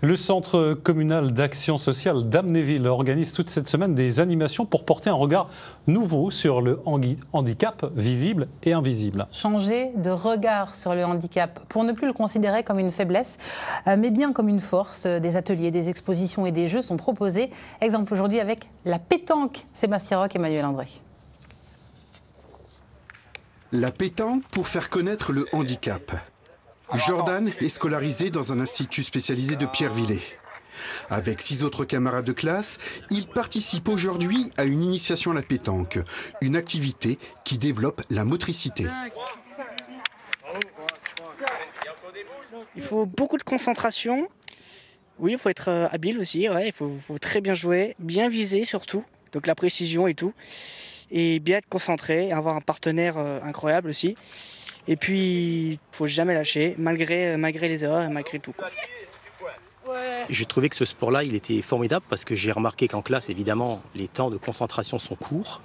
Le Centre communal d'action sociale d'Amnéville organise toute cette semaine des animations pour porter un regard nouveau sur le handicap visible et invisible. Changer de regard sur le handicap pour ne plus le considérer comme une faiblesse, mais bien comme une force. Des ateliers, des expositions et des jeux sont proposés. Exemple aujourd'hui avec la pétanque. Sébastien Roch et Emmanuel André. La pétanque pour faire connaître le handicap. Jordan est scolarisé dans un institut spécialisé de Pierrevillers. Avec 6 autres camarades de classe, il participe aujourd'hui à une initiation à la pétanque, une activité qui développe la motricité. Il faut beaucoup de concentration. Oui, il faut être habile aussi, ouais. Il faut très bien jouer, bien viser surtout, donc la précision et tout. Et bien être concentré, avoir un partenaire incroyable aussi. Et puis, il ne faut jamais lâcher, malgré les erreurs et malgré tout, quoi. J'ai trouvé que ce sport-là, il était formidable parce que j'ai remarqué qu'en classe, évidemment, les temps de concentration sont courts.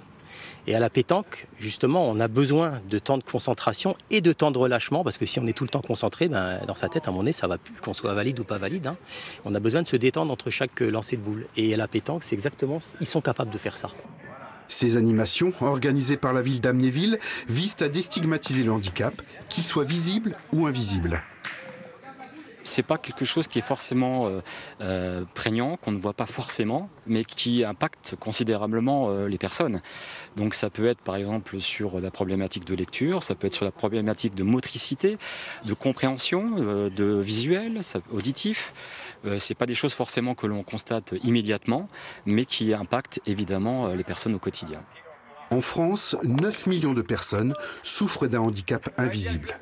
Et à la pétanque, justement, on a besoin de temps de concentration et de temps de relâchement parce que si on est tout le temps concentré, dans sa tête, à un moment donné, ça ne va plus, qu'on soit valide ou pas valide. On a besoin de se détendre entre chaque lancer de boule. Et à la pétanque, c'est exactement, ils sont capables de faire ça. Ces animations, organisées par la ville d'Amnéville, visent à déstigmatiser le handicap, qu'il soit visible ou invisible. C'est pas quelque chose qui est forcément prégnant, qu'on ne voit pas forcément, mais qui impacte considérablement les personnes. Donc ça peut être par exemple sur la problématique de lecture, ça peut être sur la problématique de motricité, de compréhension, de visuel, auditif. C'est pas des choses forcément que l'on constate immédiatement, mais qui impactent évidemment les personnes au quotidien. En France, 9 millions de personnes souffrent d'un handicap invisible.